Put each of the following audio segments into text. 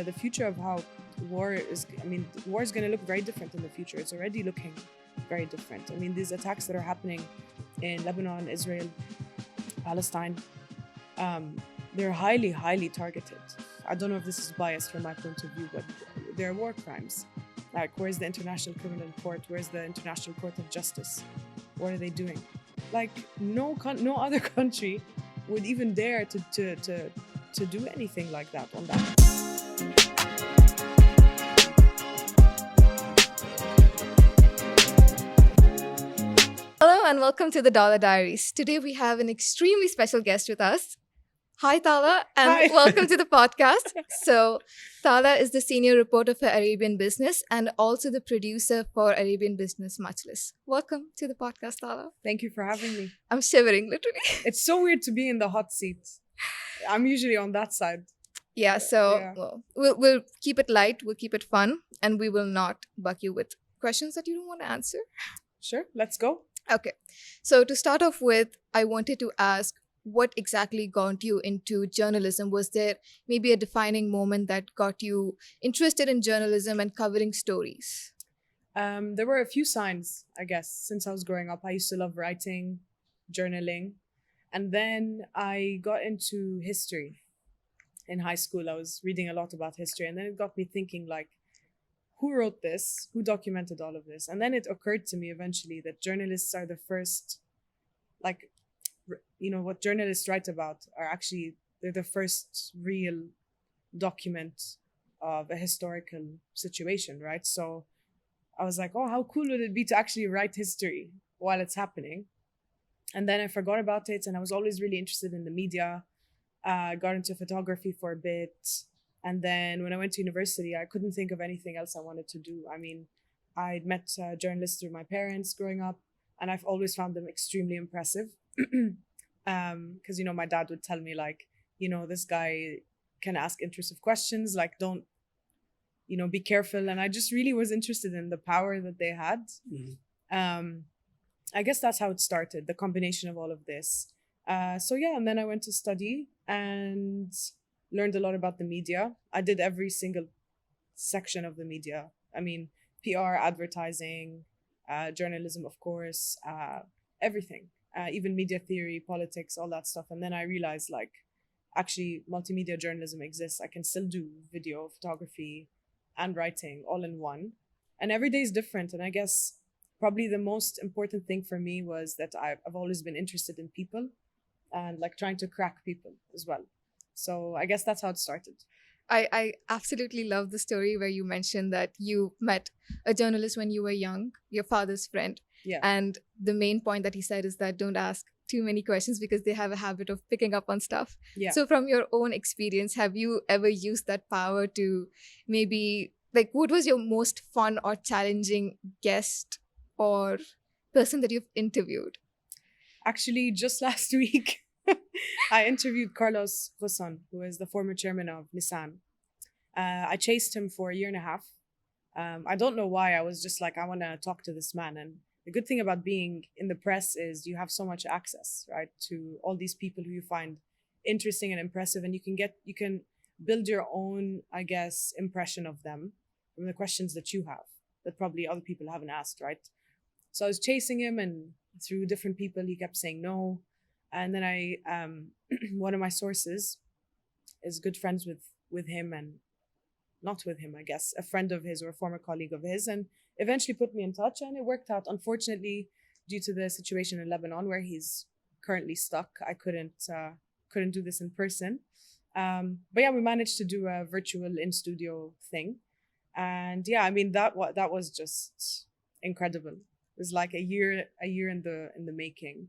the future of how war is. I mean, war is going to look very different in the future. It's already looking very different. I mean, these attacks that are happening in Lebanon, Israel, Palestine, they're highly, highly targeted. I don't know if this is biased from my point of view, but they're war crimes. Like, where's the International Criminal Court? Where's the International Court of Justice? What are they doing? Like, no other country would even dare to do anything like that on that. Hello and welcome to the Dollar Diaries. Today we have an extremely special guest with us. Hi Tala and Hi. welcome to the podcast. So Tala is the senior reporter for Arabian Business and also the producer for Arabian Business Michell. Welcome to the podcast, Tala. Thank you for having me. I'm shivering literally. It's so weird to be in the hot seat. I'm usually on that side. Yeah, so Yeah. Well, we'll keep it light, we'll keep it fun, and we will not bug you with questions that you don't want to answer. Sure, let's go. Okay, so to start off with, I wanted to ask what exactly got you into journalism? Was there maybe a defining moment that got you interested in journalism and covering stories? There were a few signs, I guess, since I was growing up. I used to love writing, journaling, and then I got into history. In high school, I was reading a lot about history, and then it got me thinking, like, who wrote this? Who documented all of this? And then it occurred to me eventually that journalists are the first, like, what journalists write about are actually, they're the first real document of a historical situation, right? So I was like, oh, how cool would it be to actually write history while it's happening? And then I forgot about it, and I was always really interested in the media. I got into photography for a bit. And then when I went to university, I couldn't think of anything else I wanted to do. I mean, I'd met journalists through my parents growing up, and I've always found them extremely impressive. Because, my dad would tell me, like, this guy can ask intrusive questions, like, don't, be careful. And I just really was interested in the power that they had. Mm-hmm. I guess that's how it started, the combination of all of this. And then I went to study and learned a lot about the media. I did every single section of the media. I mean, PR, advertising, journalism, of course, everything. Even media theory, politics, all that stuff. And then I realized, like, actually, multimedia journalism exists. I can still do video, photography, and writing all in one. And every day is different. And I guess probably the most important thing for me was that I've always been interested in people and, like, trying to crack people as well. So I guess that's how it started. I absolutely love the story where you mentioned that you met a journalist when you were young, your father's friend. Yeah. And the main point that he said is that don't ask too many questions because they have a habit of picking up on stuff. Yeah. So from your own experience, have you ever used that power to maybe, like, what was your most fun or challenging guest or person that you've interviewed? Actually, just last week, I interviewed Carlos Ghosn, who is the former chairman of Nissan. I chased him for a year and a half. I don't know why. I was just like, I want to talk to this man. And the good thing about being in the press is you have so much access, right, to all these people who you find interesting and impressive. And you can build your own, I guess, impression of them from the questions that you have that probably other people haven't asked, right? So I was chasing him, and through different people, he kept saying no. And then one of my sources is good friends with him, and not with him, I guess, a friend of his or a former colleague of his, and eventually put me in touch, and it worked out. Unfortunately, due to the situation in Lebanon where he's currently stuck, I couldn't do this in person. But yeah, we managed to do a virtual in-studio thing. And yeah, I mean, that was just incredible. It was like a year in the making.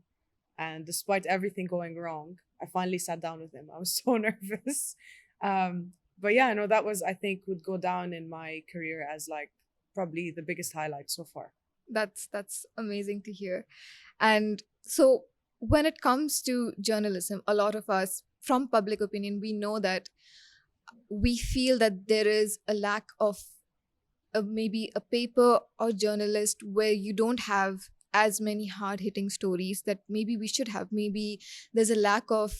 And despite everything going wrong, I finally sat down with him. I was so nervous. But yeah, no, that was, I think, would go down in my career as, like, probably the biggest highlight so far. That's amazing to hear. And so when it comes to journalism, a lot of us from public opinion, we know that we feel that there is a lack of maybe a paper or journalist where you don't have as many hard-hitting stories that maybe we should have. Maybe there's a lack of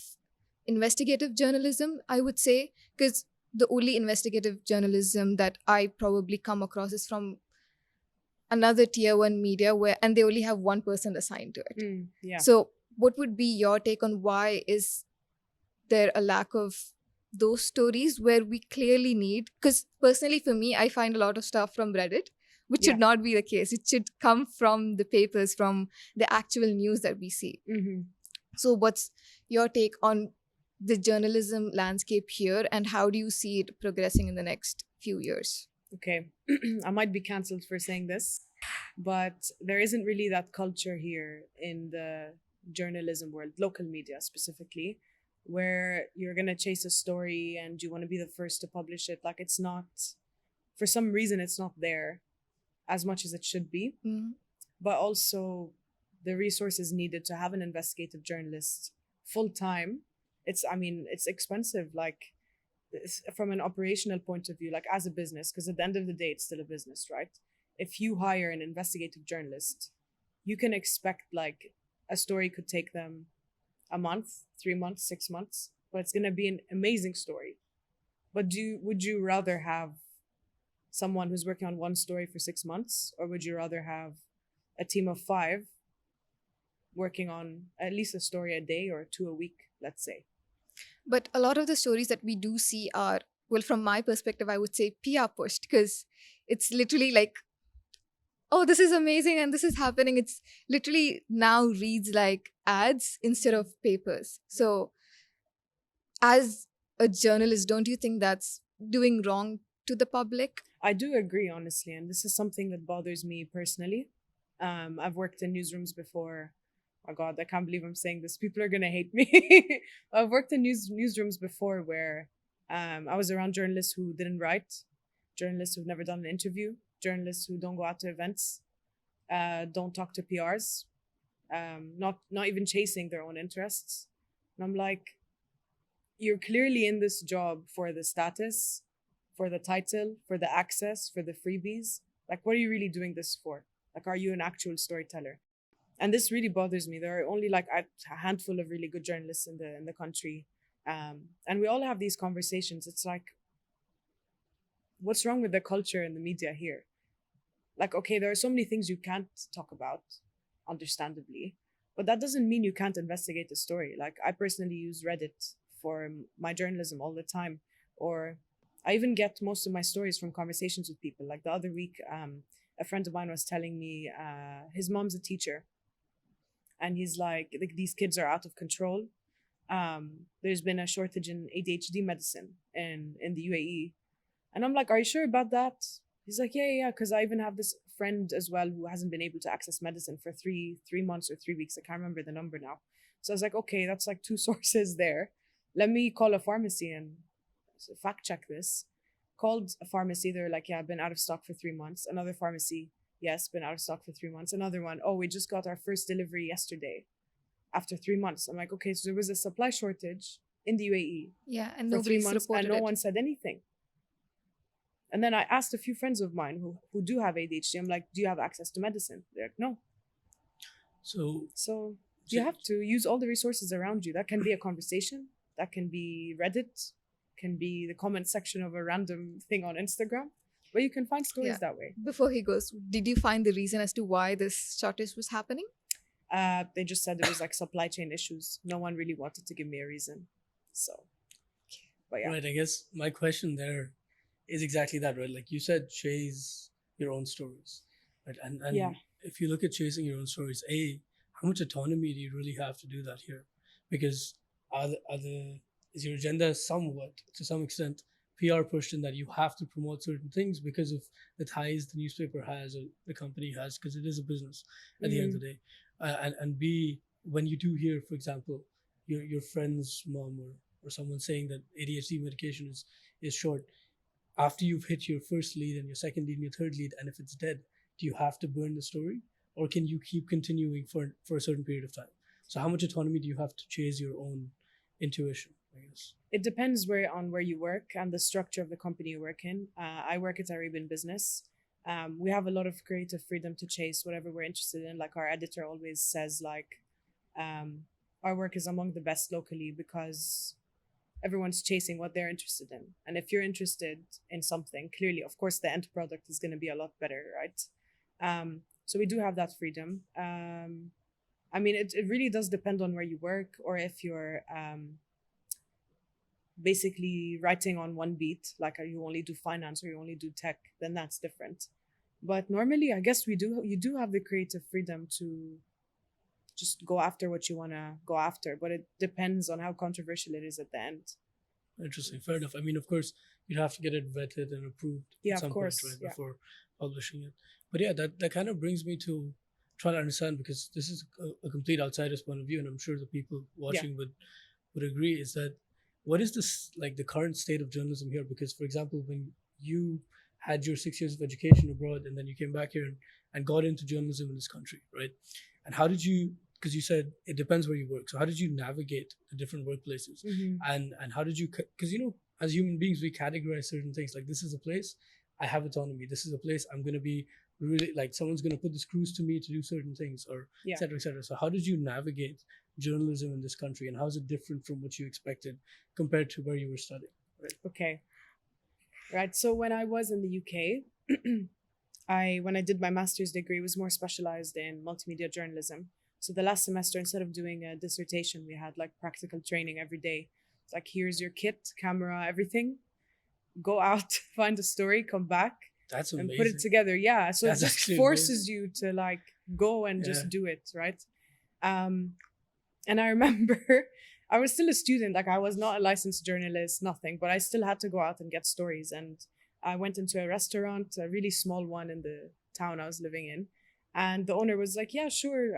investigative journalism, I would say, because the only investigative journalism that I probably come across is from another tier one media where, and they only have one person assigned to it. Yeah. So what would be your take on why is there a lack of those stories where we clearly need? Because personally for me, I find a lot of stuff from Reddit, which Yeah. should not be the case. It should come from the papers, from the actual news that we see. So what's your take on the journalism landscape here, and how do you see it progressing in the next few years? Okay. I might be cancelled for saying this, but there isn't really that culture here in the journalism world, local media specifically, where you're going to chase a story and you want to be the first to publish it. Like, it's not, for some reason, it's not there as much as it should be. But also, the resources needed to have an investigative journalist full time, it's expensive. Like, from an operational point of view, like as a business, because at the end of the day, it's still a business, right? If you hire an investigative journalist, you can expect like a story could take them a month, 3 months, 6 months, but it's going to be an amazing story. But would you rather have someone who's working on one story for 6 months, or would you rather have a team of 5 working on at least a story a day or 2 a week, let's say? But a lot of the stories that we do see are, well, from my perspective, I would say PR pushed, because it's literally like, oh, this is amazing and this is happening. It's literally now reads like ads instead of papers. So, as a journalist, don't you think that's doing wrong to the public? I do agree, honestly, and this is something that bothers me personally. I've worked in newsrooms before. Oh God, I can't believe I'm saying this. People are gonna hate me. I've worked in newsrooms before where I was around journalists who didn't write, journalists who've never done an interview, journalists who don't go out to events, don't talk to PRs, not even chasing their own interests. And I'm like, you're clearly in this job for the status, for the title, for the access, for the freebies. Like, what are you really doing this for? Like, are you an actual storyteller? And this really bothers me. There are only like a handful of really good journalists in the country, and we all have these conversations. It's like, what's wrong with the culture and the media here? Like, okay, there are so many things you can't talk about, understandably, but that doesn't mean you can't investigate a story. Like, I personally use Reddit for my journalism all the time, or I even get most of my stories from conversations with people. Like the other week, a friend of mine was telling me his mom's a teacher, and he's like, these kids are out of control. There's been a shortage in ADHD medicine in the UAE. And I'm like, are you sure about that? He's like, yeah, because I even have this friend as well who hasn't been able to access medicine for three months or 3 weeks. I can't remember the number now. So I was like, okay, that's like 2 sources there. Let me call a pharmacy and fact check this. Called a pharmacy. They're like, yeah, been out of stock for 3 months. Another pharmacy, yes, been out of stock for 3 months. Another one, oh, we just got our first delivery yesterday after 3 months. I'm like, okay, so there was a supply shortage in the UAE. Yeah, and for 3 nobody's months, reported and no it. one said anything. And then I asked a few friends of mine who do have ADHD. I'm like, do you have access to medicine? They're like, no. So you have to use all the resources around you. That can be a conversation. That can be Reddit. Can be the comment section of a random thing on Instagram. But you can find stories that way. Before he goes, did you find the reason as to why this shortage was happening? They just said it was like supply chain issues. No one really wanted to give me a reason. So, but yeah. Right, I guess my question there is exactly that, right? Like you said, chase your own stories, right? And Yeah. if you look at chasing your own stories, how much autonomy do you really have to do that here? Because is your agenda somewhat, to some extent, PR pushed in that you have to promote certain things because of the ties the newspaper has or the company has, because it is a business at the end of the day. And B, when you do hear, for example, your friend's mom or someone saying that ADHD medication is short, after you've hit your first lead and your second lead and your third lead, and if it's dead, do you have to burn the story, or can you keep continuing for a certain period of time? So how much autonomy do you have to chase your own intuition, I guess? It depends on where you work and the structure of the company you work in. I work at Arabian Business. We have a lot of creative freedom to chase whatever we're interested in. Like our editor always says, like, our work is among the best locally because everyone's chasing what they're interested in. And if you're interested in something, clearly, of course, the end product is going to be a lot better, right? So we do have that freedom. I mean, it really does depend on where you work, or if you're basically writing on one beat, like you only do finance or you only do tech, then that's different. But normally, I guess you do have the creative freedom to just go after what you want to go after, but it depends on how controversial it is at the end. Interesting. Fair enough. I mean, of course, you'd have to get it vetted and approved Yeah, at of some course. point, right, Yeah. before publishing it. But yeah, that kind of brings me to trying to understand, because this is a complete outsider's point of view, and I'm sure the people watching would agree, is that what is this, like, the current state of journalism here? Because, for example, when you had your 6 years of education abroad and then you came back here and got into journalism in this country, right? And how did you, because you said it depends where you work, so how did you navigate the different workplaces? And how did you, because, you know, as human beings, we categorize certain things, like, this is a place I have autonomy, this is a place I'm going to be really, like, someone's going to put the screws to me to do certain things, or Yeah. et cetera, et cetera. So how did you navigate journalism in this country, and how is it different from what you expected compared to where you were studying? Right. Okay. Right. So when I was in the UK, when I did my master's degree, it was more specialized in multimedia journalism. So the last semester, instead of doing a dissertation, we had like practical training every day. It's like, here's your kit, camera, everything. Go out, find a story, come back, That's and amazing. put it together. Yeah. So That's it just actually forces you to like go and just do it, right? And I remember I was still a student, like I was not a licensed journalist, nothing, but I still had to go out and get stories. And I went into a restaurant, a really small one in the town I was living in. And the owner was like, yeah, sure,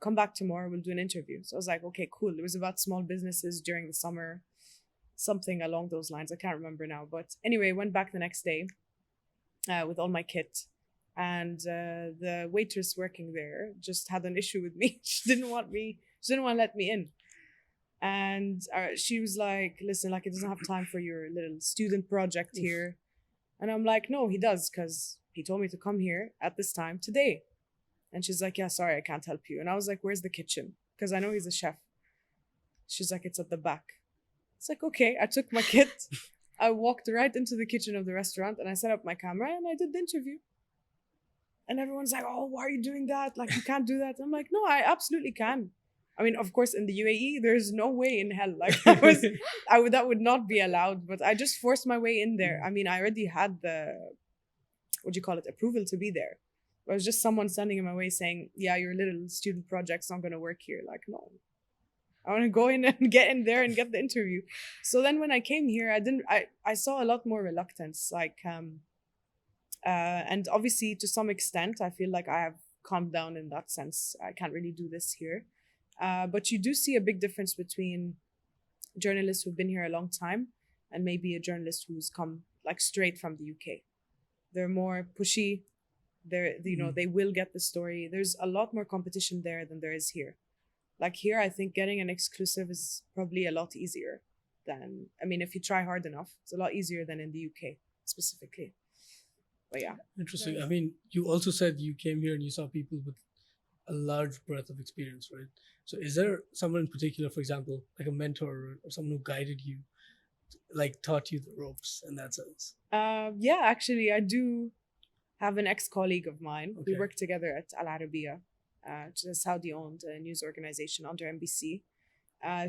come back tomorrow, we'll do an interview. So I was like, okay, cool. It was about small businesses during the summer, something along those lines. I can't remember now. But anyway, went back the next day with all my kit. And the waitress working there just had an issue with me. She didn't want to let me in. And she was like, listen, like, he doesn't have time for your little student project here. And I'm like, no, he does, because he told me to come here at this time today. And she's like, yeah, sorry, I can't help you. And I was like, where's the kitchen? Because I know he's a chef. She's like, it's at the back. It's like, okay. I took my kit. I walked right into the kitchen of the restaurant and I set up my camera and I did the interview. And everyone's like, oh, why are you doing that? Like, you can't do that. I'm like, no, I absolutely can. I mean, of course, in the UAE, there's no way in hell. Like, that would not be allowed. But I just forced my way in there. I mean, I already had approval to be there. It was just someone standing in my way saying, yeah, your little student project's not going to work here. Like, no. I want to go in and get in there and get the interview. So then when I came here, I saw a lot more reluctance. Like, and obviously, to some extent, I feel like I have calmed down in that sense. I can't really do this here. But you do see a big difference between journalists who've been here a long time and maybe a journalist who's come like straight from the UK. They're more pushy. They will get the story. There's a lot more competition there than there is here. Like here, I think getting an exclusive is probably a lot easier than, I mean, if you try hard enough, it's a lot easier than in the UK specifically. But yeah. Interesting. I mean, you also said you came here and you saw people with a large breadth of experience, right? So is there someone in particular, for example, like a mentor or someone who guided you, like taught you the ropes in that sense? Yeah, actually, I do have an ex-colleague of mine. Okay. We worked together at Al Arabiya, which is a Saudi-owned news organization under NBC.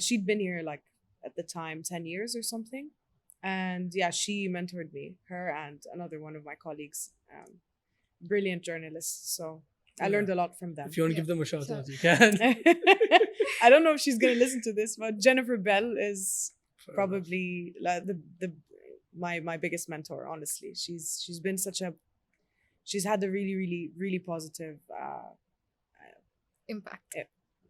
She'd been here like at the time 10 years or something. And yeah, she mentored me, her and another one of my colleagues, brilliant journalists. So I learned a lot from them. If you want to give them a shout out, you can. I don't know if she's going to listen to this, but Jennifer Bell is probably like my biggest mentor, honestly. She's been she's had a really, really, really positive Impact.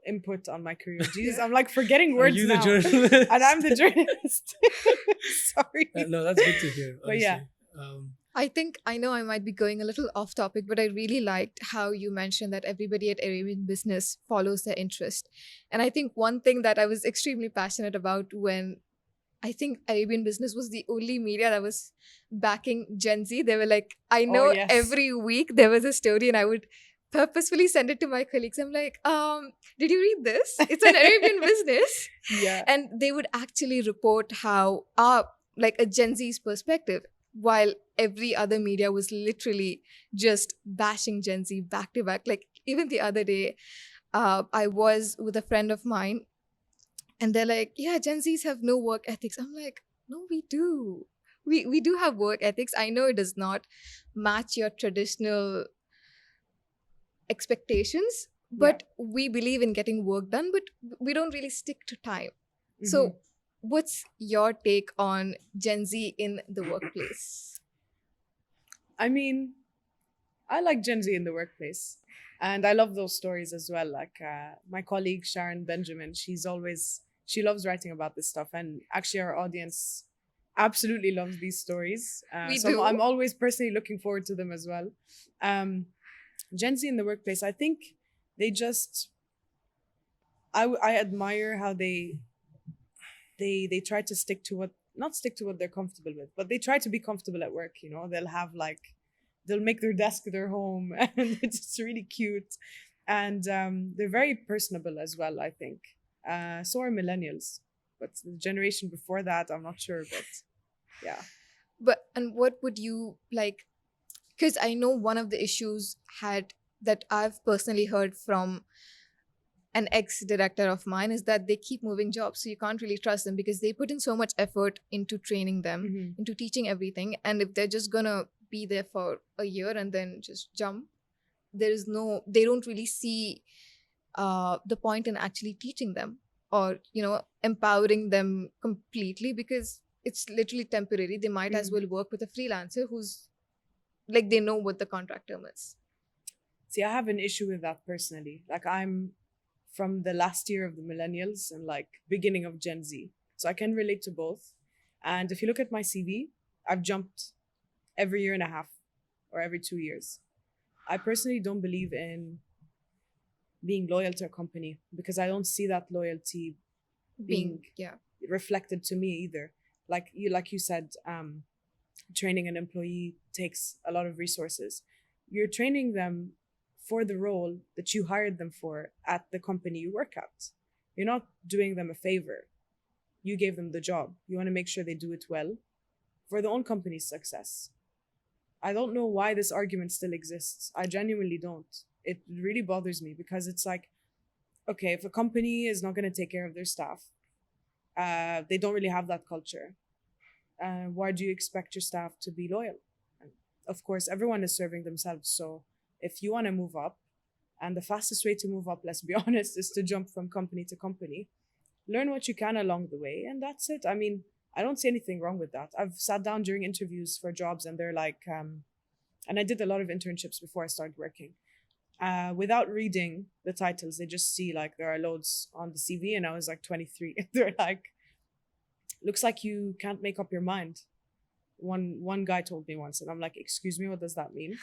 Input on my career. Jesus, I'm like forgetting words you now. the journalist? And I'm the journalist. Sorry. No, that's good to hear. But yeah. I think, I know I might be going a little off topic, but I really liked how you mentioned that everybody at Arabian Business follows their interest. And I think one thing that I was extremely passionate about when I think Arabian Business was the only media that was backing Gen Z. They were like, I know yes. every week there was a story and I would purposefully send it to my colleagues. I'm like, did you read this? It's an Arabian Business. Yeah. And they would actually report how like a Gen Z's perspective, while every other media was literally just bashing Gen Z back to back. Like even the other day, I was with a friend of mine, and they're like, yeah, Gen Z's have no work ethics. I'm like, no, we do. We do have work ethics. I know it does not match your traditional expectations, but we believe in getting work done, but we don't really stick to time. So what's your take on Gen Z in the workplace? I mean, I like Gen Z in the workplace. And I love those stories as well. Like my colleague Sharon Benjamin, she loves writing about this stuff. And actually, our audience absolutely loves these stories. We So do. I'm always personally looking forward to them as well. Gen Z in the workplace, I think they just, I admire how they try to stick to what, not stick to what they're comfortable with, but they try to be comfortable at work. You know, they'll make their desk their home, and it's just really cute. And they're very personable as well, I think. So are millennials, but the generation before that, I'm not sure, but yeah. And what would you like? Because I know one of the issues that I've personally heard from an ex-director of mine is that they keep moving jobs. So you can't really trust them because they put in so much effort into training them, into teaching everything. And if they're just going to be there for a year and then just jump, they don't really see the point in actually teaching them or, empowering them completely, because it's literally temporary. They might as well work with a freelancer who's like, they know what the contract term is. See, I have an issue with that personally. Like, I'm from the last year of the millennials and like beginning of Gen Z. So I can relate to both. And if you look at my CV, I've jumped every year and a half or every 2 years. I personally don't believe in being loyal to a company because I don't see that loyalty being reflected to me either. Like you said, training an employee takes a lot of resources. You're training them for the role that you hired them for at the company you work at. You're not doing them a favor. You gave them the job. You want to make sure they do it well for their own company's success. I don't know why this argument still exists. I genuinely don't. It really bothers me because it's like, okay, if a company is not going to take care of their staff, they don't really have that culture. Why do you expect your staff to be loyal? And of course, everyone is serving themselves. So if you want to move up, and the fastest way to move up, let's be honest, is to jump from company to company, learn what you can along the way, and that's it. I mean, I don't see anything wrong with that. I've sat down during interviews for jobs and they're like, and I did a lot of internships before I started working. Without reading the titles, they just see like there are loads on the CV, and I was like 23. They're like, looks like you can't make up your mind. One guy told me once, and I'm like, excuse me, what does that mean?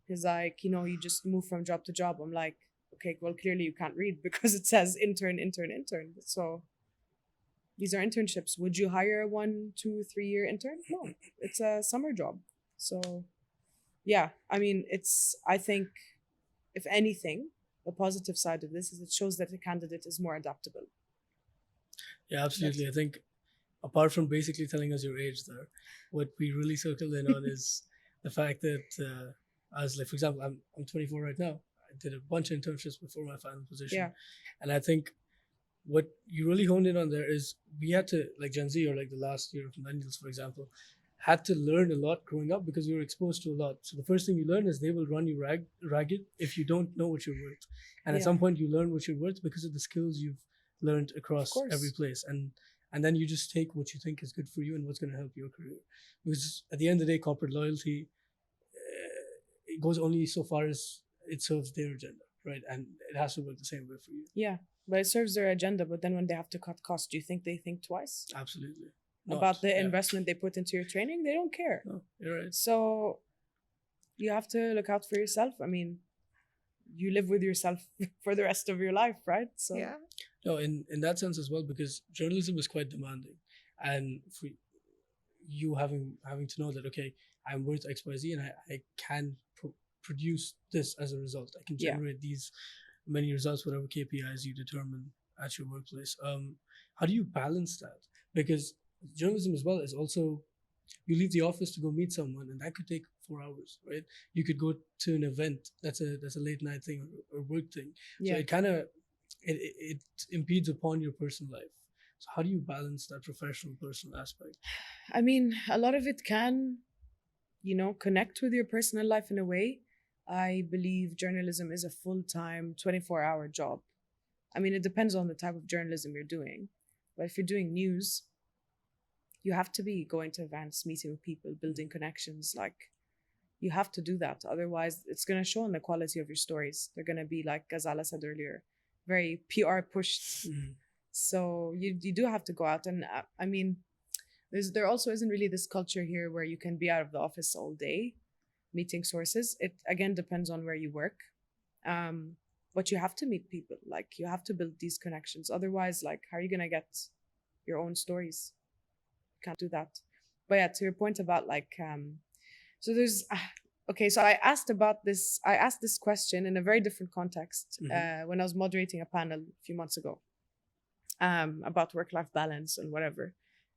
He's like, you just move from job to job. I'm like, okay, well, clearly you can't read because it says intern, intern, intern. So these are internships. Would you hire a 1, 2, 3 year intern? No, it's a summer job. So yeah, I mean, I think if anything, the positive side of this is it shows that the candidate is more adaptable. Yeah, absolutely. I think apart from basically telling us your age there, what we really circled in on is the fact that as like, for example, I'm 24 right now. I did a bunch of internships before my final position. Yeah. And I think what you really honed in on there is we had to, like Gen Z or like the last year of millennials, for example, had to learn a lot growing up because we were exposed to a lot. So the first thing you learn is they will run you ragged if you don't know what you're worth. And at some point you learn what you're worth because of the skills you've learned across every place. And then you just take what you think is good for you and what's going to help your career. Because at the end of the day, corporate loyalty, it goes only so far as it serves their agenda, right? And it has to work the same way for you. Yeah, but it serves their agenda. But then when they have to cut costs, do you think they think twice? Absolutely. About the investment they put into your training? They don't care. No, you're right. So you have to look out for yourself. I mean, you live with yourself for the rest of your life, right? So yeah. No, in that sense as well, because journalism is quite demanding, and for you having to know that, okay, I'm worth XYZ and I can produce this as a result. I can Yeah. generate these many results, whatever KPIs you determine at your workplace. How do you balance that? Because journalism as well is also, you leave the office to go meet someone, and that could take 4 hours, right? You could go to an event that's a late night thing or work thing. So Yeah. it kind of it impedes upon your personal life. So how do you balance that professional personal aspect? I mean, a lot of it can, connect with your personal life in a way. I believe journalism is a full-time, 24-hour job. I mean, it depends on the type of journalism you're doing. But if you're doing news, you have to be going to events, meeting with people, building connections. Like, you have to do that. Otherwise, it's going to show in the quality of your stories. They're going to be, like Ghazala said earlier, very PR pushed. So you do have to go out. And I mean, there also isn't really this culture here where you can be out of the office all day meeting sources. It, again, depends on where you work. But you have to meet people. Like, you have to build these connections. Otherwise, like, how are you going to get your own stories? Can't do that. But yeah, to your point about like so there's okay, so I asked this question in a very different context when I was moderating a panel a few months ago about work-life balance and whatever,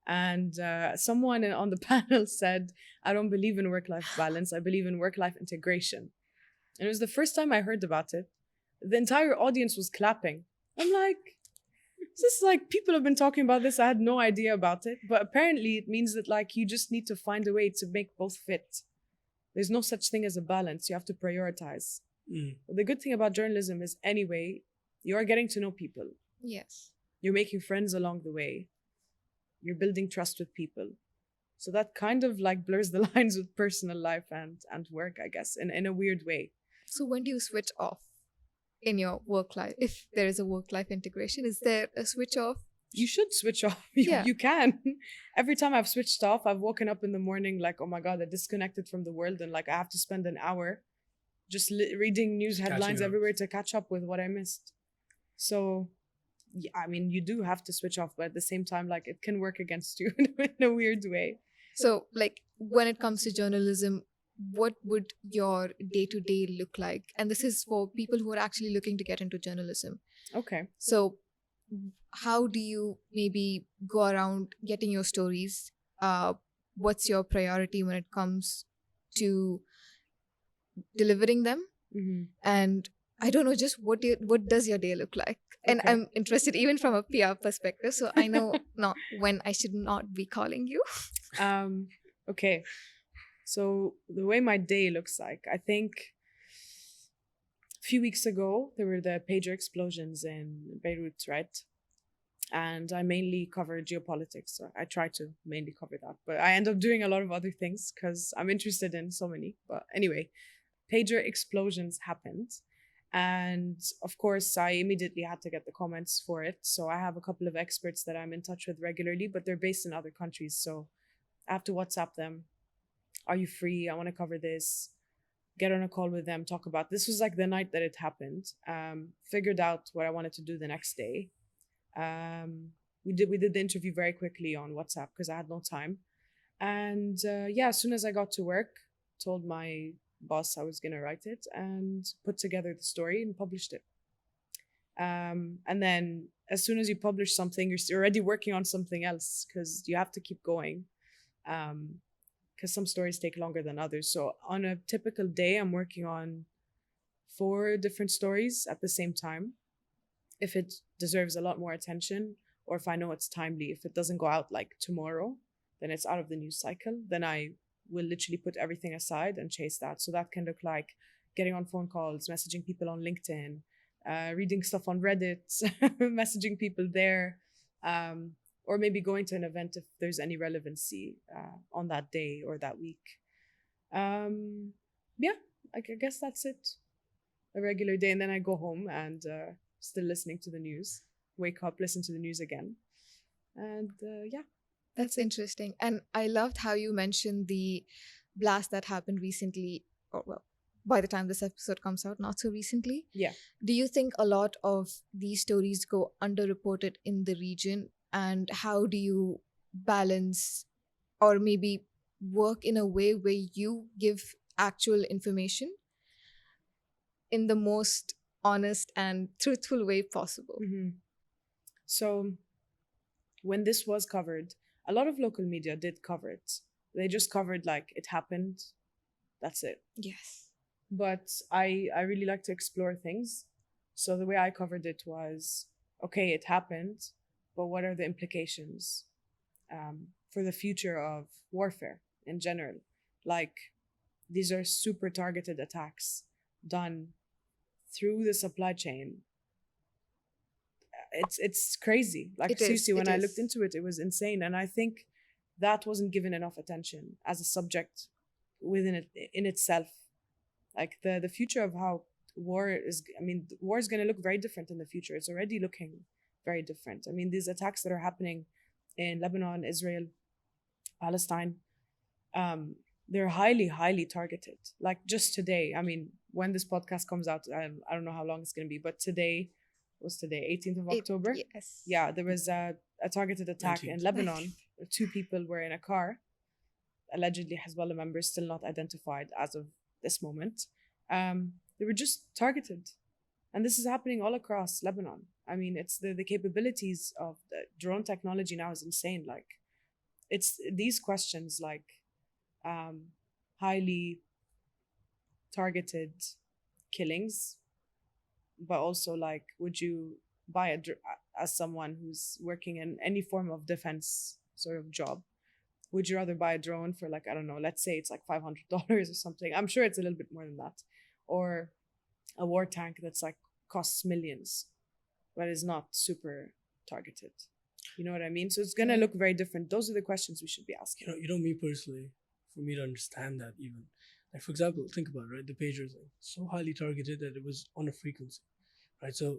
and someone on the panel said, I don't believe in work-life balance, I believe in work-life integration. And it was the first time I heard about it. The entire audience was clapping. I'm like, this is like, people have been talking about this. I had no idea about it. But apparently it means that like you just need to find a way to make both fit. There's no such thing as a balance. You have to prioritize. But the good thing about journalism is, anyway, you are getting to know people. Yes. You're making friends along the way. You're building trust with people. So that kind of like blurs the lines with personal life and work, I guess, in a weird way. So when do you switch off in your work life? If there is a work-life integration, is there a switch off? You should switch off. Yeah. You can. Every time I've switched off, I've woken up in the morning like, oh my God, I disconnected from the world, and like I have to spend an hour just reading news headlines everywhere to catch up with what I missed. So, yeah, I mean, you do have to switch off, but at the same time, like, it can work against you in a weird way. So, like, when it comes to journalism, what would your day-to-day look like? And this is for people who are actually looking to get into journalism. Okay. So how do you maybe go around getting your stories? What's your priority when it comes to delivering them? And I don't know, just what does your day look like? And Okay. I'm interested even from a PR perspective, so I know not when I should not be calling you. Okay. So the way my day looks like, I think a few weeks ago, there were the pager explosions in Beirut, right? And I mainly cover geopolitics. So I try to mainly cover that. But I end up doing a lot of other things because I'm interested in so many. But anyway, pager explosions happened. And of course, I immediately had to get the comments for it. So I have a couple of experts that I'm in touch with regularly, but they're based in other countries. So I have to WhatsApp them. Are you free? I want to cover this. Get on a call with them, talk about this. Was like the night that it happened. Figured out what I wanted to do the next day. We did the interview very quickly on WhatsApp because I had no time. And yeah, as soon as I got to work, told my boss I was gonna write it and put together the story and published it. And then as soon as you publish something, you're already working on something else because you have to keep going. Because some stories take longer than others. So on a typical day, I'm working on 4 different stories at the same time. If it deserves a lot more attention, or if I know it's timely, if it doesn't go out like tomorrow, then it's out of the news cycle, then I will literally put everything aside and chase that. So that can look like getting on phone calls, messaging people on LinkedIn, reading stuff on Reddit, messaging people there, or maybe going to an event if there's any relevancy on that day or that week. Yeah, I guess that's it. A regular day, and then I go home and still listening to the news. Wake up, listen to the news again. And yeah. That's interesting. And I loved how you mentioned the blast that happened recently, or well, by the time this episode comes out, not so recently. Yeah. Do you think a lot of these stories go underreported in the region? And how do you balance or maybe work in a way where you give actual information in the most honest and truthful way possible. Mhm. So when this was covered, a lot of local media did cover it. They just covered like it happened. That's it. Yes. But I really like to explore things. So the way I covered it was, okay, it happened, but what are the implications for the future of warfare in general? Like, these are super targeted attacks done through the supply chain. It's crazy. Like, It is. seriously, when It I looked is. into it, it was insane. And I think that wasn't given enough attention as a subject within it in itself. Like the future of how war is, I mean, war is going to look very different in the future. It's already looking very different. I mean, these attacks that are happening in Lebanon, Israel, Palestine, they're highly targeted. Like just today, I mean, when this podcast comes out, I don't know how long it's going to be, but today was today 18th of October. Yes. Yeah, there was a targeted attack in 19th. Lebanon. Two people were in a car, allegedly Hezbollah members, still not identified as of this moment. They were just targeted. And this is happening all across Lebanon. I mean, it's the capabilities of the drone technology now is insane. Like, it's these questions like highly targeted killings, but also like, would you buy as someone who's working in any form of defense sort of job? Would you rather buy a drone for like, I don't know, let's say it's like $500 or something? I'm sure it's a little bit more than that. Or a war tank that's like costs millions, but is not super targeted. You know what I mean? So it's gonna look very different. Those are the questions we should be asking. Me personally, for me to understand that even, like for example, think about it, right? The pager thing, so highly targeted that it was on a frequency, right? So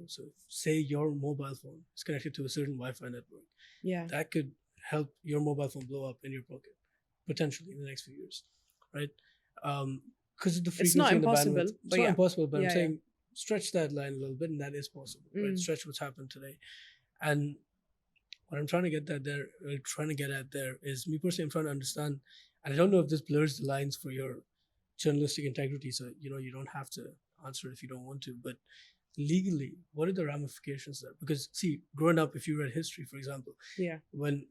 say your mobile phone is connected to a certain Wi-Fi network, Yeah. that could help your mobile phone blow up in your pocket potentially in the next few years, right? Because of the frequency not and the impossible, bandwidth, it's but not yeah. impossible. But Yeah, I'm saying stretch that line a little bit, and that is possible, right? Stretch what's happened today, and what I'm trying to get at there is, me personally, I'm trying to understand, and I don't know if this blurs the lines for your journalistic integrity. So you don't have to answer if you don't want to, but legally, what are the ramifications there? Because see, growing up, if you read history, for example, Yeah. when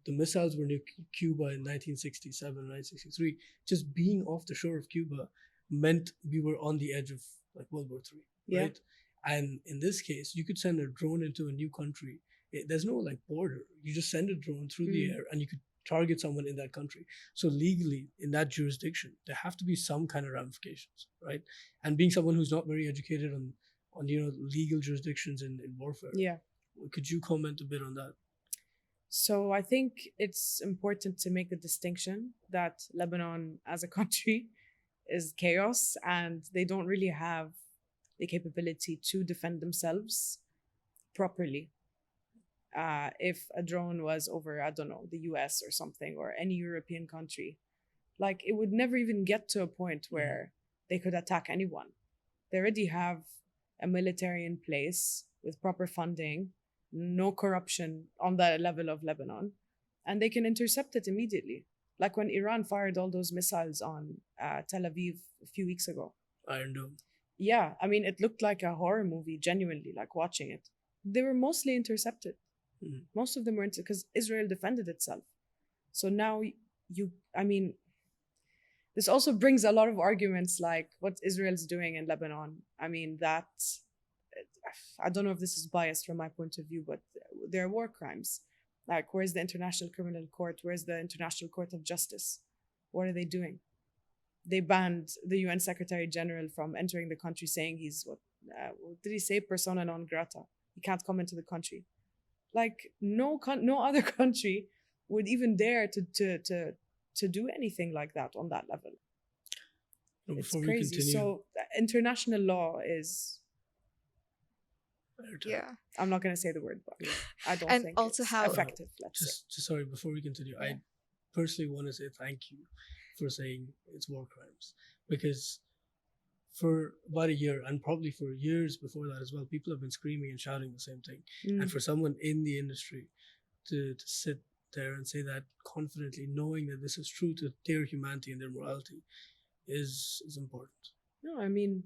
the missiles were near Cuba in 1967, 1963, just being off the shore of Cuba meant we were on the edge of like World War III, Yeah. right? And in this case, you could send a drone into a new country. There's no like border. You just send a drone through the air, and you could target someone in that country. So legally, in that jurisdiction, there have to be some kind of ramifications, right? And being someone who's not very educated on legal jurisdictions in warfare, Yeah. could you comment a bit on that? So I think it's important to make the distinction that Lebanon as a country is chaos, and they don't really have the capability to defend themselves properly. If a drone was over, I don't know, the US or something, or any European country, like it would never even get to a point where they could attack anyone. They already have a military in place with proper funding, no corruption on the level of Lebanon, and they can intercept it immediately. Like when Iran fired all those missiles on Tel Aviv a few weeks ago. Iron Dome. Yeah, I mean, it looked like a horror movie, genuinely, like watching it. They were mostly intercepted. Most of them were because Israel defended itself. So now I mean, this also brings a lot of arguments like what Israel's doing in Lebanon. I mean, I don't know if this is biased from my point of view, but there are war crimes. Like, where's the International Criminal Court? Where's the International Court of Justice? What are they doing? They banned the UN Secretary General from entering the country, saying he's what did he say? Persona non grata. He can't come into the country. Like no other country would even dare to do anything like that on that level. It's crazy. So international law is. Yeah. I'm not gonna say the word, but I don't And think also it's how- effective. Let's say. Just sorry, before we continue, Yeah. I personally want to say thank you for saying it's war crimes, because for about a year, and probably for years before that as well, people have been screaming and shouting the same thing. And for someone in the industry to sit there and say that confidently, knowing that this is true to their humanity and their morality, is important. No, I mean,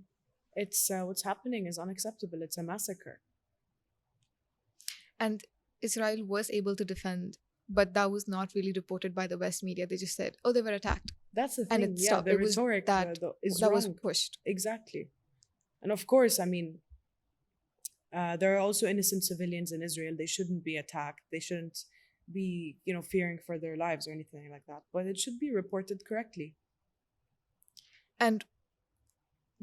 It's what's happening is unacceptable. It's a massacre. And Israel was able to defend, but that was not really reported by the West media. They just said, "Oh, they were attacked," That's the and thing. it Yeah, stopped. the It was rhetoric that is that was wrong. pushed. Exactly. And of course, I mean, there are also innocent civilians in Israel. They shouldn't be attacked. They shouldn't be, fearing for their lives or anything like that. But it should be reported correctly. And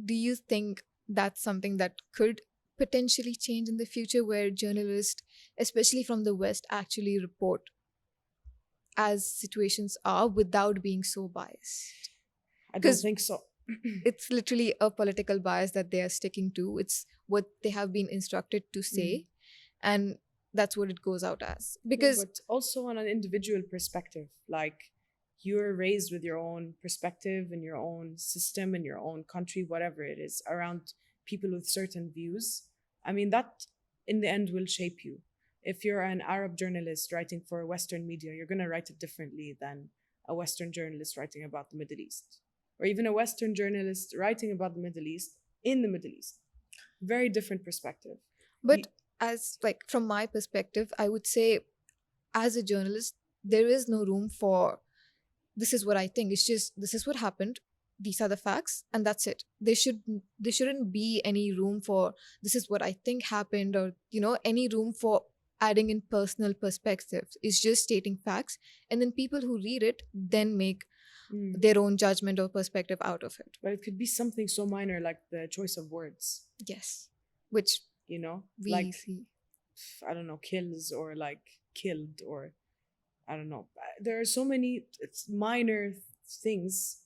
do you think that's something that could potentially change in the future, where journalists, especially from the West, actually report as situations are without being so biased? I don't 'Cause think so. It's literally a political bias that they are sticking to. It's what they have been instructed to say, and that's what it goes out as. No, Because but also on an individual perspective, like you're raised with your own perspective and your own system and your own country, whatever it is, around people with certain views. I mean, that in the end will shape you. If you're an Arab journalist writing for Western media, you're going to write it differently than a Western journalist writing about the Middle East, or even a Western journalist writing about the Middle East in the Middle East. Very different perspective. But as like from my perspective, I would say as a journalist, there is no room for this is what I think. It's just this is what happened. These are the facts, and that's it. There shouldn't be any room for this is what I think happened, or any room for adding in personal perspectives. It's just stating facts, and then people who read it then make their own judgment or perspective out of it. But it could be something so minor like the choice of words, Yes, which we like, see. I don't know, kills or like killed, or I don't know. There are so many minor things.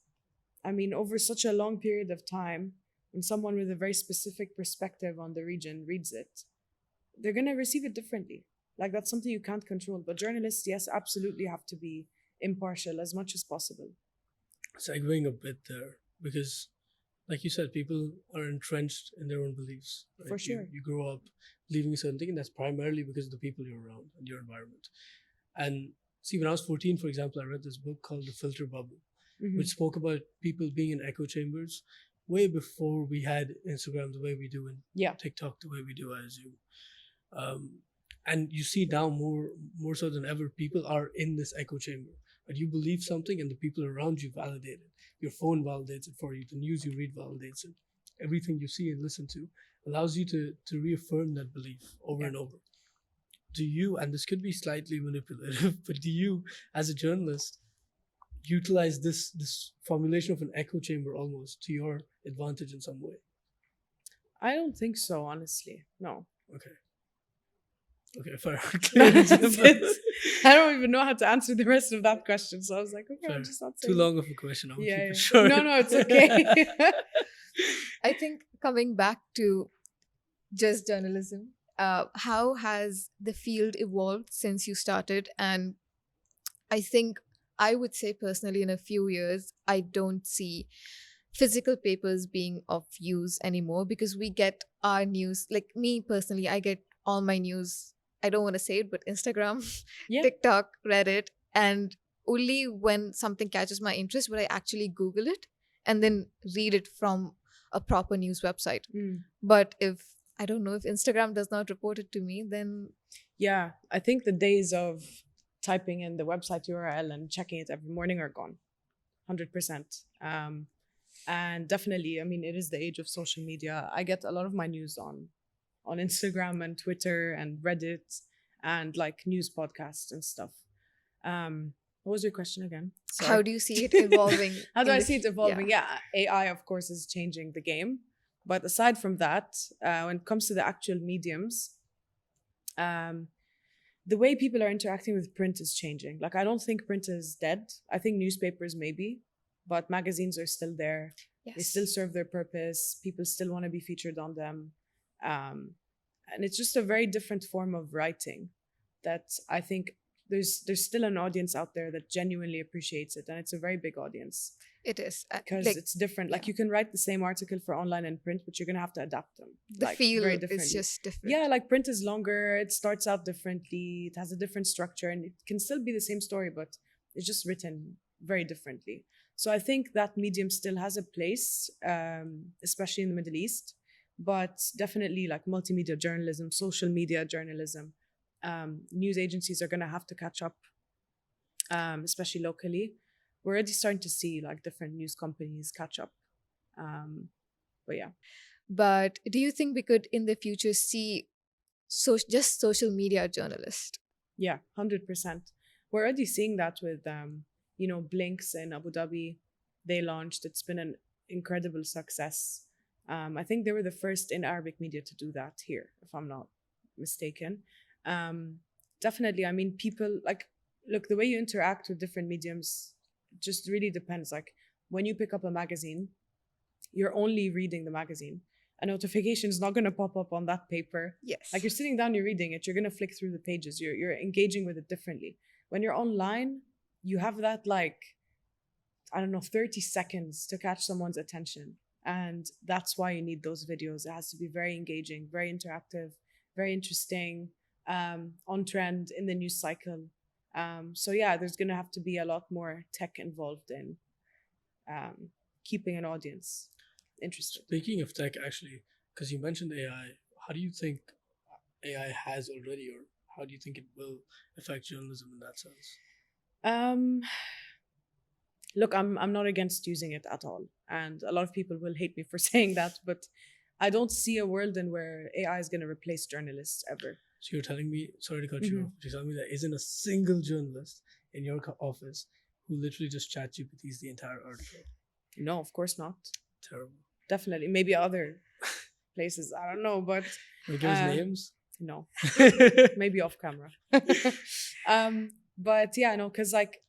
I mean, over such a long period of time, when someone with a very specific perspective on the region reads it, they're going to receive it differently. Like, that's something you can't control. But journalists, yes, absolutely have to be impartial as much as possible. Segueing a bit there, because like you said, people are entrenched in their own beliefs. Right? For sure. You grow up believing a certain thing, and that's primarily because of the people you're around and your environment. And see, when I was 14, for example, I read this book called The Filter Bubble, which spoke about people being in echo chambers way before we had Instagram the way we do, and TikTok the way we do, I assume. And you see now more so than ever, people are in this echo chamber. But you believe something, and the people around you validate it. Your phone validates it for you. The news you read validates it. Everything you see and listen to allows you to reaffirm that belief over and over. Do you, and this could be slightly manipulative, but do you, as a journalist, utilize this formulation of an echo chamber almost to your advantage in some way? I don't think so, honestly. No. Okay, fair. I don't even know how to answer the rest of that question, so I was like, okay, fair. I'm just not saying. Too long of a question. I'll keep it Yeah. short. No, it's okay. I think coming back to just journalism, how has the field evolved since you started? And I think I would say personally, in a few years, I don't see physical papers being of use anymore, because we get our news, like me personally, I get all my news, I don't want to say it, but Instagram, TikTok, Reddit, and only when something catches my interest would I actually Google it and then read it from a proper news website. But if I don't know, if Instagram does not report it to me, then yeah, I think the days of typing in the website URL and checking it every morning are gone, 100%. And definitely, I mean, it is the age of social media. I get a lot of my news on Instagram and Twitter and Reddit and like news podcasts and stuff. What was your question again? Sorry. How do you see it evolving? How do I see it evolving? Yeah, AI, of course, is changing the game. But aside from that, when it comes to the actual mediums, the way people are interacting with print is changing. Like, I don't think print is dead. I think newspapers maybe, but magazines are still there. Yes. They still serve their purpose. People still want to be featured on them. And it's just a very different form of writing that I think there's still an audience out there that genuinely appreciates it. And it's a very big audience. It is. Because it's different. Like, you can write the same article for online and print, but you're going to have to adapt them. The feel is just different. Yeah, like print is longer. It starts out differently. It has a different structure. And it can still be the same story, but it's just written very differently. So I think that medium still has a place, especially in the Middle East, but definitely like multimedia journalism, social media journalism, news agencies are going to have to catch up, especially locally. We're already starting to see like different news companies catch up. But yeah. But do you think we could in the future see just social media journalists? Yeah, 100%. We're already seeing that with, Blinks in Abu Dhabi. They launched. It's been an incredible success. I think they were the first in Arabic media to do that here, if I'm not mistaken. Definitely, I mean, people like, look, the way you interact with different mediums just really depends. Like when you pick up a magazine, you're only reading the magazine. A notification is not going to pop up on that paper. Yes. Like you're sitting down, you're reading it, you're going to flick through the pages, you're engaging with it differently. When you're online, you have that like, I don't know, 30 seconds to catch someone's attention. And that's why you need those videos. It has to be very engaging, very interactive, very interesting, on trend in the news cycle. So yeah, there's going to have to be a lot more tech involved in keeping an audience interested. Speaking of tech, actually, because you mentioned AI, how do you think AI has already, or how do you think it will affect journalism in that sense? Look, I'm not against using it at all, and a lot of people will hate me for saying that, but I don't see a world in where AI is going to replace journalists ever. So you're telling me, sorry to cut you off, but you're telling me there isn't a single journalist in your office who literally just chat GPTs the entire article? No, of course not. Terrible. Definitely, maybe other places. I don't know, but can we give us names? No, maybe off camera. But yeah, no, because like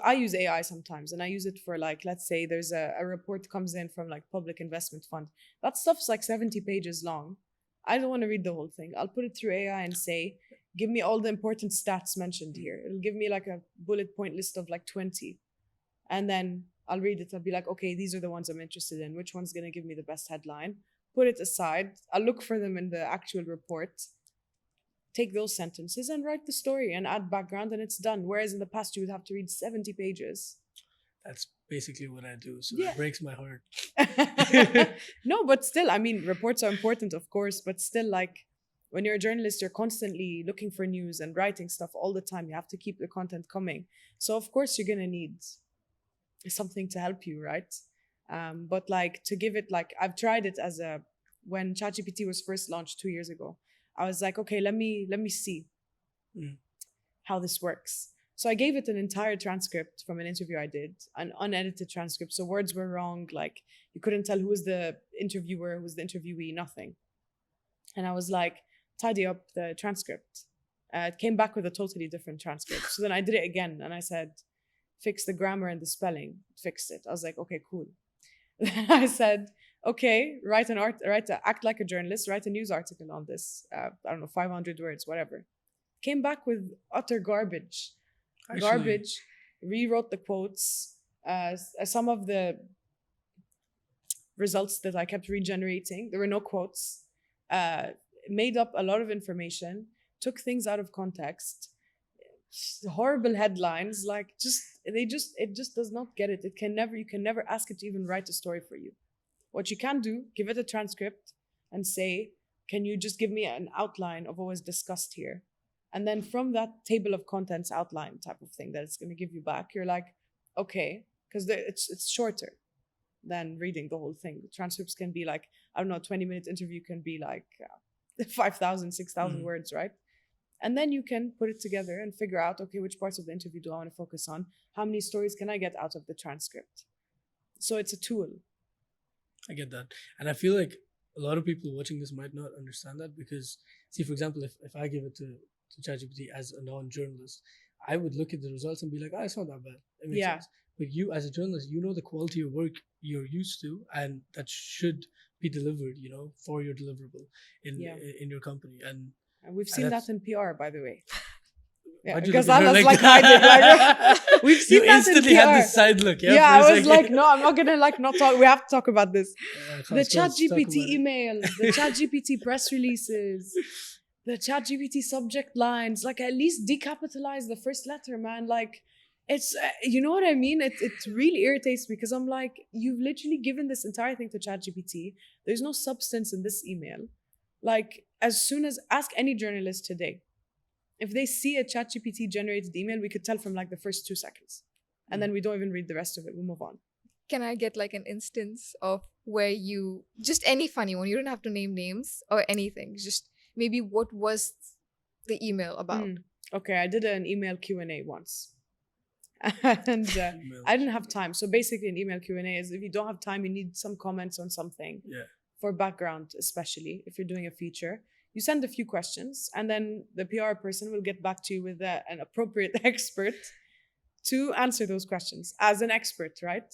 I use AI sometimes, and I use it for like, let's say there's a report comes in from like public investment fund. That stuff's like 70 pages long. I don't want to read the whole thing. I'll put it through AI and say, give me all the important stats mentioned here. It'll give me like a bullet point list of like 20. And then I'll read it. I'll be like, okay, these are the ones I'm interested in. Which one's going to give me the best headline? Put it aside. I'll look for them in the actual report. Take those sentences and write the story and add background, and it's done. Whereas in the past, you would have to read 70 pages. That's basically what I do. So yeah. It breaks my heart. No, but still, I mean, reports are important, of course, but still, like, when you're a journalist, you're constantly looking for news and writing stuff all the time. You have to keep the content coming. So, of course, you're going to need something to help you, right? But, like, to give it, like, I've tried it when ChatGPT was first launched 2 years ago. I was like, okay, let me see how this works. So I gave it an entire transcript from an interview I did, an unedited transcript. So words were wrong. Like you couldn't tell who was the interviewer, who was the interviewee, nothing. And I was like, tidy up the transcript. It came back with a totally different transcript. So then I did it again. And I said, fix the grammar and the spelling. Fixed it. I was like, okay, cool. Then I said, okay, act like a journalist, write a news article on this. I don't know, 500 words, whatever. Came back with utter garbage. Garbage. Rewrote the quotes. Some of the results that I kept regenerating, there were no quotes. Made up a lot of information. Took things out of context. Horrible headlines. Like it just does not get it. You can never ask it to even write a story for you. What you can do, give it a transcript and say, can you just give me an outline of what was discussed here? And then from that table of contents outline type of thing that it's going to give you back, you're like, okay, because it's shorter than reading the whole thing. The transcripts can be like, I don't know, a 20-minute interview can be like 5,000, 6,000 words, right? And then you can put it together and figure out, okay, which parts of the interview do I want to focus on? How many stories can I get out of the transcript? So it's a tool. I get that. And I feel like a lot of people watching this might not understand that because, see, for example, if I give it to ChatGPT as a non-journalist, I would look at the results and be like, it's not that bad. It makes sense. But you, as a journalist, you know the quality of work you're used to and that should be delivered, for your deliverable in your company. And we've seen that in PR, by the way. Yeah, because I was like I did. Like, we've seen you that instantly in PR. had this side look. Yeah, I was like, no, I'm not gonna not talk. We have to talk about this. The ChatGPT emails, the ChatGPT press releases, the ChatGPT subject lines. Like, at least decapitalize the first letter, man. Like, It's you know what I mean. It really irritates me because I'm like, you've literally given this entire thing to ChatGPT. There's no substance in this email. Like, as soon as ask any journalist today, if they see a ChatGPT generated email, we could tell from like the first 2 seconds, and then we don't even read the rest of it. We move on. Can I get like an instance of where you just any funny one? You don't have to name names or anything. Just maybe what was the email about? Okay, I did an email Q&A once. And I didn't have time. So basically an email Q&A is if you don't have time, you need some comments on something. Yeah. For background, especially if you're doing a feature. You send a few questions and then the PR person will get back to you with an appropriate expert to answer those questions as an expert, right?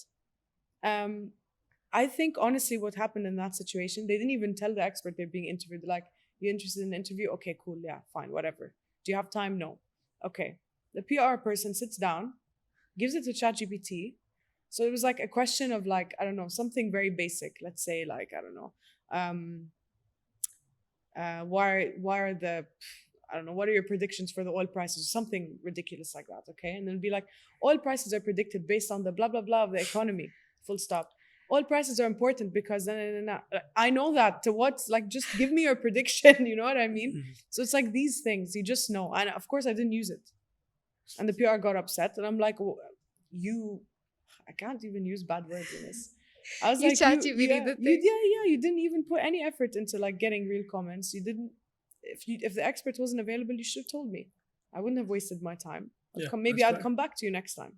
I think honestly what happened in that situation, they didn't even tell the expert they're being interviewed. They're like, you interested in the interview? Okay, cool. Yeah, fine, whatever. Do you have time? No. Okay. The PR person sits down, gives it to ChatGPT. So it was like a question of like, I don't know, something very basic. Let's say like, I don't know, why are the, I don't know, what are your predictions for the oil prices? Something ridiculous like that, okay? And then be like, oil prices are predicted based on the blah, blah, blah of the economy, full stop. Oil prices are important because I know that. To what's like, just give me your prediction, you know what I mean? So it's like these things, you just know. And of course I didn't use it. And the PR got upset and I'm like, oh, I can't even use bad words in this. I was like, you didn't even put any effort into like getting real comments. You didn't. If the expert wasn't available, you should have told me. I wouldn't have wasted my time. Maybe I'd come back to you next time.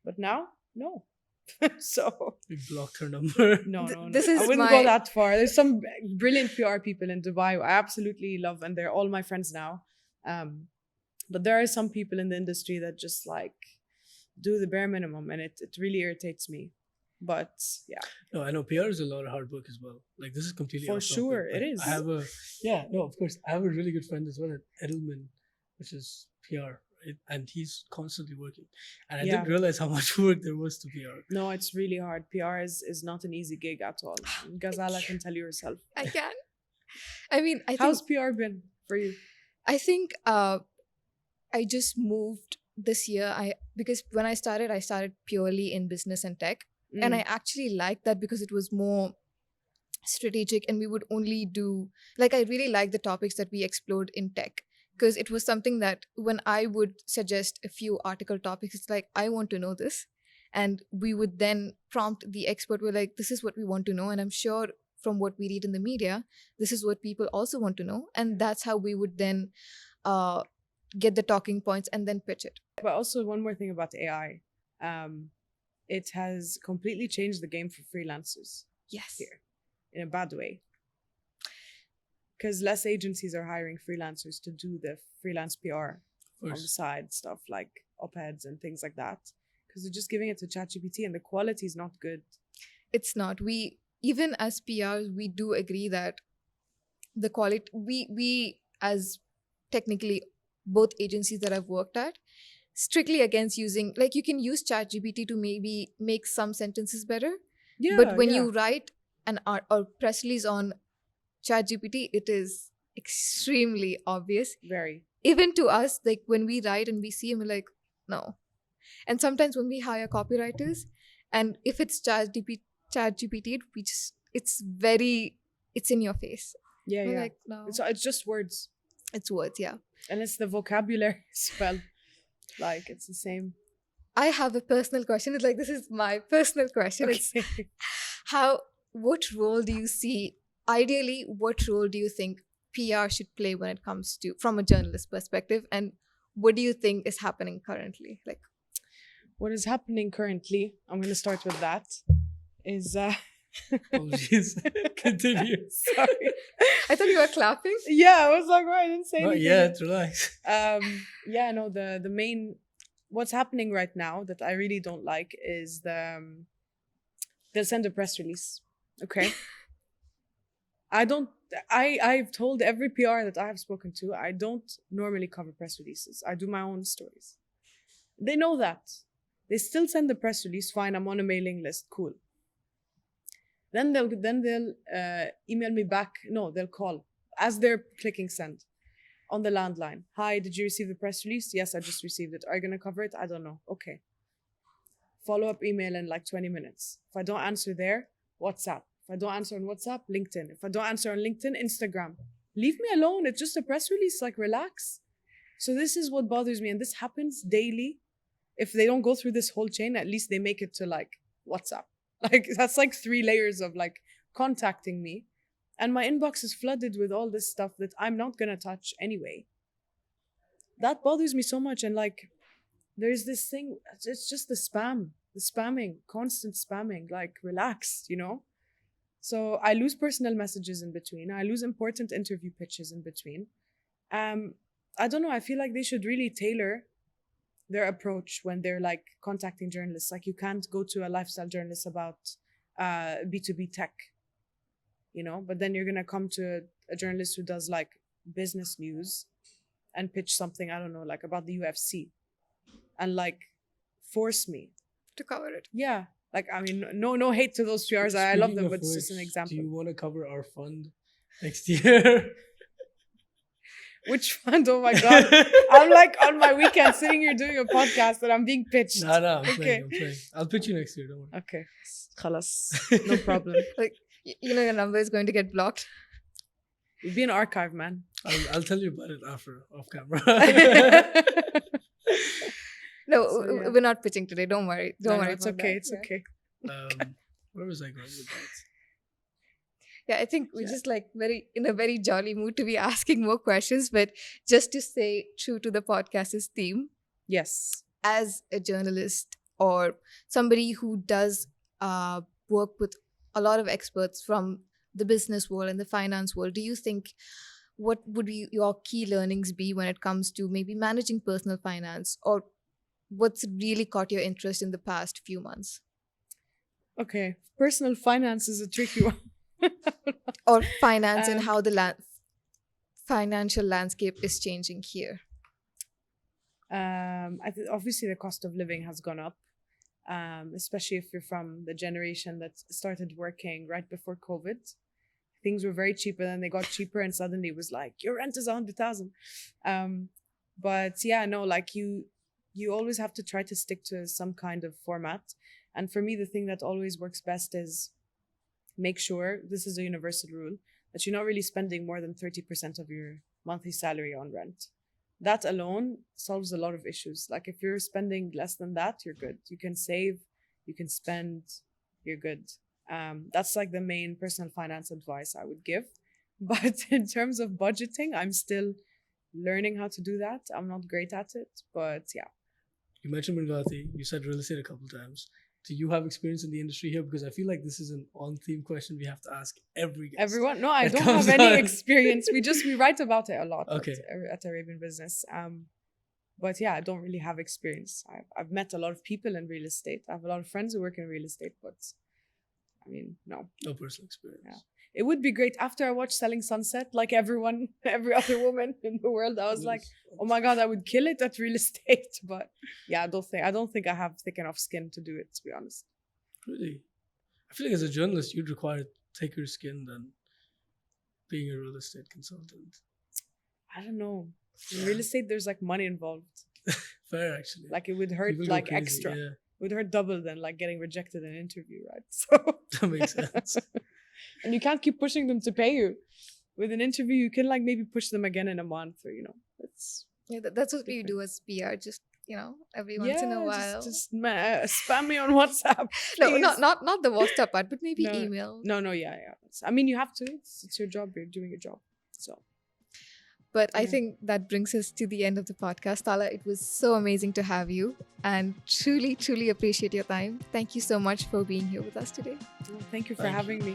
But now, no. So we blocked her number. No. This I wouldn't go that far. There's some brilliant PR people in Dubai I absolutely love, and they're all my friends now. But there are some people in the industry that just like do the bare minimum, and it really irritates me. But yeah, no, I know PR is a lot of hard work as well. Like this is completely for sure it is. I have of course I have a really good friend as well at Edelman, which is PR, right? And he's constantly working. And I didn't realize how much work there was to PR. No, it's really hard. PR is not an easy gig at all. Ghazala can tell you herself. I can. I mean, how's PR been for you? I think I just moved this year. Because when I started purely in business and tech. And I actually liked that because it was more strategic and we would only do, like, I really like the topics that we explored in tech because it was something that when I would suggest a few article topics, it's like, I want to know this. And we would then prompt the expert. We're like, this is what we want to know. And I'm sure from what we read in the media, this is what people also want to know. And that's how we would then get the talking points and then pitch it. But also one more thing about AI. It has completely changed the game for freelancers. Yes. Here, in a bad way. Because less agencies are hiring freelancers to do the freelance PR on the side, stuff like op-eds and things like that. Because they're just giving it to ChatGPT and the quality is not good. It's not. We, even as PRs, we do agree that the quality, we as technically both agencies that I've worked at, strictly against using, like, you can use ChatGPT to maybe make some sentences better. Yeah, but when you write an art or press release on ChatGPT, it is extremely obvious. Very. Even to us, like when we write and we see him, we're like, no. And sometimes when we hire copywriters, and if it's ChatGPT, we just, it's in your face. Yeah, we're yeah. Like, no. It's just words. It's words, yeah. And it's the vocabulary spelled. Like, it's the same. I have a personal question. It's like, this is my personal question. Okay. It's what role do you see, ideally, what role do you think PR should play when it comes to, from a journalist perspective? And what do you think is happening currently? Like, what is happening currently, I'm going to start with that, is... Oh, jeez. Continue. Sorry. I thought you were clapping. Yeah, I was like, oh, I didn't say anything. Yeah, relax. Yeah, no, the main, what's happening right now that I really don't like is they'll send a press release. Okay. I've told every PR that I have spoken to, I don't normally cover press releases. I do my own stories. They know that. They still send the press release. Fine, I'm on a mailing list. Cool. Then they'll email me back. No, they'll call as they're clicking send on the landline. Hi, did you receive the press release? Yes, I just received it. Are you going to cover it? I don't know. Okay. follow-up email in like 20 minutes. If I don't answer there, WhatsApp. If I don't answer on WhatsApp, LinkedIn. If I don't answer on LinkedIn, Instagram. Leave me alone. It's just a press release. Like, relax. So this is what bothers me. And this happens daily. If they don't go through this whole chain, at least they make it to like WhatsApp. Like, that's like 3 layers of like contacting me. And my inbox is flooded with all this stuff that I'm not going to touch anyway. That bothers me so much. And like, there's this thing, it's just the spamming, constant spamming, like, relax, you know? So I lose personal messages in between. I lose important interview pitches in between. I don't know. I feel like they should really tailor their approach when they're like contacting journalists. Like, you can't go to a lifestyle journalist about B2B tech, you know, but then you're going to come to a journalist who does like business news and pitch something, I don't know, like about the UFC and like force me to cover it. Yeah. Like, I mean, no hate to those PRs. I love them, but it's just an example. Do you want to cover our fund next year? Which fund? Oh my God. I'm like on my weekend sitting here doing a podcast and I'm being pitched. No, I'm playing. I'll pitch you next year, don't worry. Okay. Khalas. No problem. Like, you know, your number is going to get blocked. It'll be an archive, man. I'll tell you about it after, off camera. No, we're not pitching today. Don't worry. Don't worry. It's okay. It's okay. Where was I going with that? Yeah, I think we're just like in a very jolly mood to be asking more questions, but just to stay true to the podcast's theme. Yes. As a journalist or somebody who does work with a lot of experts from the business world and the finance world, do you think what would be your key learnings be when it comes to maybe managing personal finance, or what's really caught your interest in the past few months? Okay. Personal finance is a tricky one. Or finance and how the financial landscape is changing here. Obviously the cost of living has gone up, especially if you're from the generation that started working right before COVID. Things were very cheap and then they got cheaper and suddenly it was like, your rent is 100,000. But yeah, no, like you always have to try to stick to some kind of format. And for me, the thing that always works best is make sure, this is a universal rule, that you're not really spending more than 30% of your monthly salary on rent. That alone solves a lot of issues. Like, if you're spending less than that, you're good. You can save, you can spend, you're good. That's like the main personal finance advice I would give. But in terms of budgeting, I'm still learning how to do that. I'm not great at it, but yeah. You mentioned Mangati. You said real estate a couple times. Do you have experience in the industry here? Because I feel like this is an on-theme question we have to ask every guest. Everyone? No, I don't have any experience. We write about it a lot at Arabian Business. But yeah, I don't really have experience. I've met a lot of people in real estate. I have a lot of friends who work in real estate, but I mean, no. No personal experience. Yeah. It would be great. After I watched Selling Sunset, like every other woman in the world, I was like, oh my God, I would kill it at real estate. But yeah, I don't think I have thick enough skin to do it, to be honest. Really? I feel like as a journalist, you'd require thicker skin than being a real estate consultant. I don't know. In real estate, there's like money involved. Fair, actually. Like, it would hurt like extra. Yeah. It would hurt double than like getting rejected in an interview, right? So that makes sense. And you can't keep pushing them to pay you. With an interview, you can like maybe push them again in a month, or that's what you do as PR. Just every once in a while, just spam me on WhatsApp. No, not the WhatsApp part, but maybe email. No, yeah. I mean, you have to. It's your job. You're doing your job. So. But I think that brings us to the end of the podcast. Tala, it was so amazing to have you and truly, truly appreciate your time. Thank you so much for being here with us today. Thank you for having me.